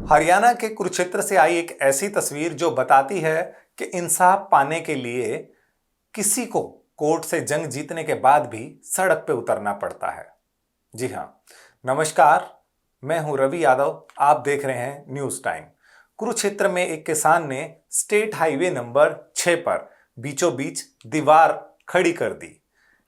हरियाणा के कुरुक्षेत्र से आई एक ऐसी तस्वीर जो बताती है कि इंसाफ पाने के लिए किसी को कोर्ट से जंग जीतने के बाद भी सड़क पे उतरना पड़ता है। जी हाँ, नमस्कार, मैं हूं रवि यादव। आप देख रहे हैं न्यूज टाइम। कुरुक्षेत्र में एक किसान ने स्टेट हाईवे नंबर 6 पर बीचों बीच दीवार खड़ी कर दी।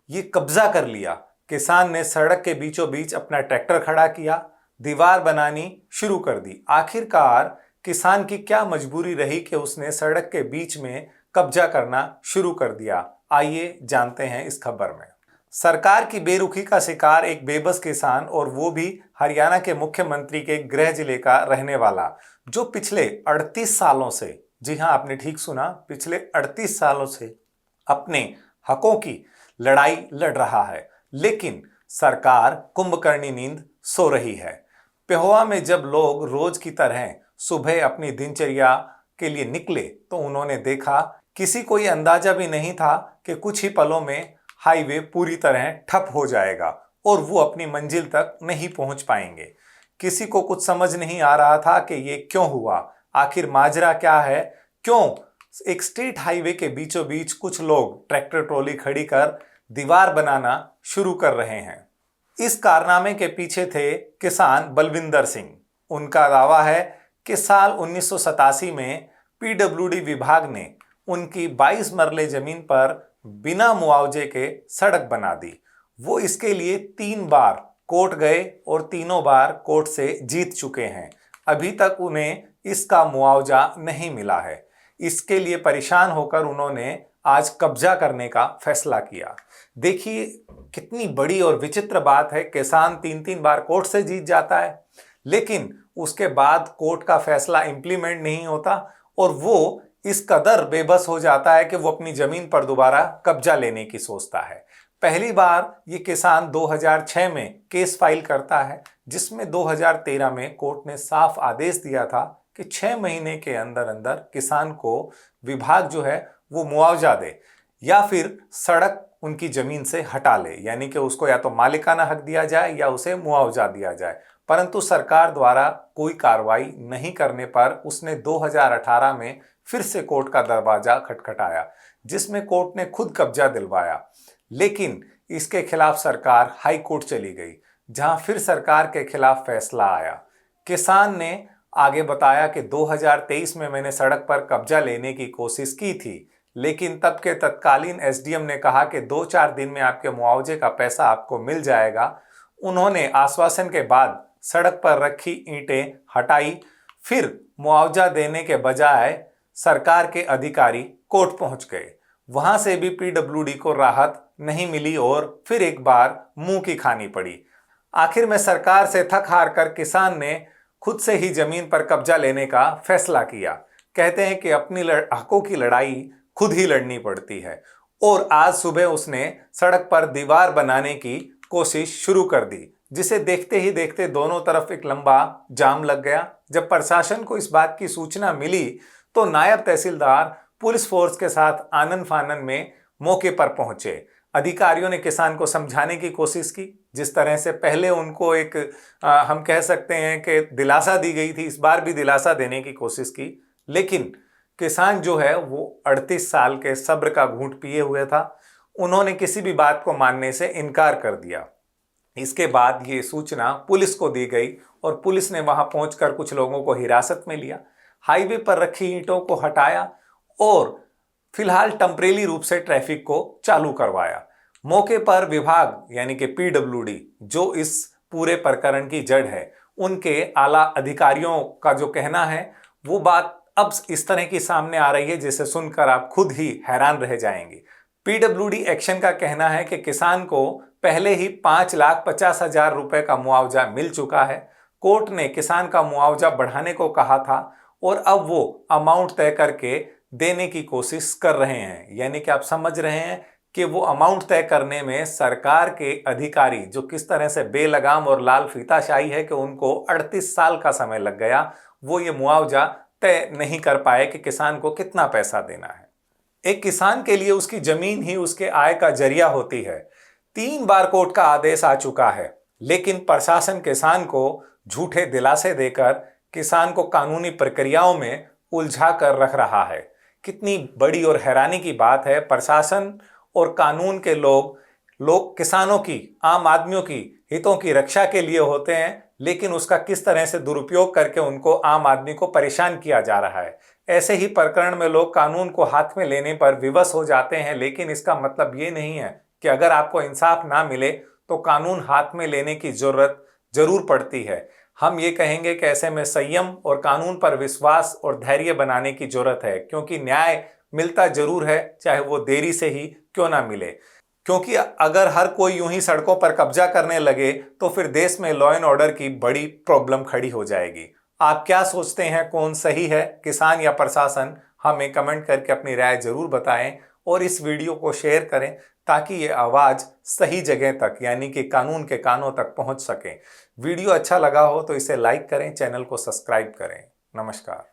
ये कब्जा कर लिया। किसान ने सड़क के बीचों बीच अपना ट्रैक्टर खड़ा किया, दीवार बनानी शुरू कर दी। आखिरकार किसान की क्या मजबूरी रही कि उसने सड़क के बीच में कब्जा करना शुरू कर दिया? आइए जानते हैं इस खबर में। सरकार की बेरुखी का शिकार एक बेबस किसान, और वो भी हरियाणा के मुख्यमंत्री के गृह जिले का रहने वाला, जो पिछले 38 सालों से, जी हां आपने ठीक सुना, पिछले 38 सालों से अपने हकों की लड़ाई लड़ रहा है। लेकिन सरकार कुंभकर्णी नींद सो रही है। पेहोवा में जब लोग रोज की तरह सुबह अपनी दिनचर्या के लिए निकले तो उन्होंने देखा, किसी को यह अंदाजा भी नहीं था कि कुछ ही पलों में हाईवे पूरी तरह ठप हो जाएगा और वो अपनी मंजिल तक नहीं पहुंच पाएंगे। किसी को कुछ समझ नहीं आ रहा था कि ये क्यों हुआ, आखिर माजरा क्या है, क्यों एक स्टेट हाईवे के बीचों बीच कुछ लोग ट्रैक्टर ट्रॉली खड़ी कर दीवार बनाना शुरू कर रहे हैं। इस कारनामे के पीछे थे किसान बलविंदर सिंह। उनका दावा है कि साल 1987 में पीडब्ल्यूडी विभाग ने उनकी 22 मरले जमीन पर बिना मुआवजे के सड़क बना दी। वो इसके लिए 3 बार कोर्ट गए और तीनों बार कोर्ट से जीत चुके हैं। अभी तक उन्हें इसका मुआवजा नहीं मिला है। इसके लिए परेशान होकर उन्होंने आज कब्जा करने का फैसला किया। देखिए कितनी बड़ी और विचित्र बात है। किसान 3-3 बार कोर्ट से जीत जाता है, लेकिन उसके बाद कोर्ट का फैसला इंप्लीमेंट नहीं होता और वो इस कदर बेबस हो जाता है कि वो अपनी जमीन पर दोबारा कब्जा लेने की सोचता है। पहली बार ये किसान 2006 में केस फाइल करता है, जिसमें 2013 में कोर्ट ने साफ आदेश दिया था कि 6 महीने के अंदर अंदर किसान को विभाग जो है वो मुआवजा दे या फिर सड़क उनकी जमीन से हटा ले, यानी कि उसको या तो मालिकाना हक दिया जाए या उसे मुआवजा दिया जाए। परंतु सरकार द्वारा कोई कार्रवाई नहीं करने पर उसने 2018 में फिर से कोर्ट का दरवाजा खटखटाया, जिसमें कोर्ट ने खुद कब्जा दिलवाया। लेकिन इसके खिलाफ सरकार हाई कोर्ट चली गई, जहां फिर सरकार के खिलाफ फैसला आया। किसान ने आगे बताया कि 2023 में मैंने सड़क पर कब्जा लेने की कोशिश की थी, लेकिन तब के तत्कालीन एसडीएम ने कहा कि 2-4 दिन में आपके मुआवजे का पैसा आपको मिल जाएगा। उन्होंने आश्वासन के बाद सड़क पर रखी ईंटें हटाई। फिर मुआवजा देने के बजाय सरकार के अधिकारी कोर्ट पहुंच गए। वहां से भी पीडब्ल्यूडी को राहत नहीं मिली और फिर एक बार मुंह की खानी पड़ी। आखिर में सरकार से थक हार कर किसान ने खुद से ही जमीन पर कब्जा लेने का फैसला किया। कहते हैं कि अपनी हकों की लड़ाई खुद ही लड़नी पड़ती है, और आज सुबह उसने सड़क पर दीवार बनाने की कोशिश शुरू कर दी, जिसे देखते ही देखते दोनों तरफ एक लंबा जाम लग गया। जब प्रशासन को इस बात की सूचना मिली तो नायब तहसीलदार पुलिस फोर्स के साथ आनन फानन में मौके पर पहुंचे। अधिकारियों ने किसान को समझाने की कोशिश की, जिस तरह से पहले उनको एक हम कह सकते हैं कि दिलासा दी गई थी, इस बार भी दिलासा देने की कोशिश की। लेकिन किसान जो है वो 38 साल के सब्र का घूंट पिए हुए था। उन्होंने किसी भी बात को मानने से इनकार कर दिया। इसके बाद ये सूचना पुलिस को दी गई और पुलिस ने वहां पहुंचकर कुछ लोगों को हिरासत में लिया, हाईवे पर रखी ईंटों को हटाया और फिलहाल टेम्परेरी रूप से ट्रैफिक को चालू करवाया। मौके पर विभाग यानी कि पीडब्ल्यूडी, जो इस पूरे प्रकरण की जड़ है, उनके आला अधिकारियों का जो कहना है वो बात अब इस तरह की सामने आ रही है जिसे सुनकर आप खुद ही हैरान रह जाएंगे। पीडब्ल्यूडी एक्शन का कहना है कि किसान को पहले ही 5,50,000 रुपए का मुआवजा मिल चुका है। कोर्ट ने किसान का मुआवजा बढ़ाने को कहा था और अब वो अमाउंट तय करके देने की कोशिश कर रहे हैं। यानी कि आप समझ रहे हैं कि वो अमाउंट तय करने में सरकार के अधिकारी जो किस तरह से बेलगाम और लाल फीताशाही है कि उनको 38 साल का समय लग गया, वो ये मुआवजा तय नहीं कर पाए कि किसान को कितना पैसा देना है। एक किसान के लिए उसकी जमीन ही उसके आय का जरिया होती है। 3 बार कोर्ट का आदेश आ चुका है, लेकिन प्रशासन किसान को झूठे दिलासे देकर किसान को कानूनी प्रक्रियाओं में उलझा कर रख रहा है। कितनी बड़ी और हैरानी की बात है, प्रशासन और कानून के लोग किसानों की, आम आदमियों की हितों की रक्षा के लिए होते हैं, लेकिन उसका किस तरह से दुरुपयोग करके उनको, आम आदमी को परेशान किया जा रहा है। ऐसे ही प्रकरण में लोग कानून को हाथ में लेने पर विवश हो जाते हैं, लेकिन इसका मतलब ये नहीं है कि अगर आपको इंसाफ ना मिले तो कानून हाथ में लेने की जरूरत जरूर पड़ती है। हम ये कहेंगे कि ऐसे में संयम और कानून पर विश्वास और धैर्य बनाने की जरूरत है, क्योंकि न्याय मिलता जरूर है, चाहे वो देरी से ही क्यों ना मिले। क्योंकि अगर हर कोई यूं ही सड़कों पर कब्जा करने लगे तो फिर देश में लॉ एंड ऑर्डर की बड़ी प्रॉब्लम खड़ी हो जाएगी। आप क्या सोचते हैं, कौन सही है, किसान या प्रशासन? हमें कमेंट करके अपनी राय जरूर बताएं और इस वीडियो को शेयर करें ताकि ये आवाज सही जगह तक, यानी कि कानून के कानों तक पहुंच सके। वीडियो अच्छा लगा हो तो इसे लाइक करें, चैनल को सब्सक्राइब करें। नमस्कार।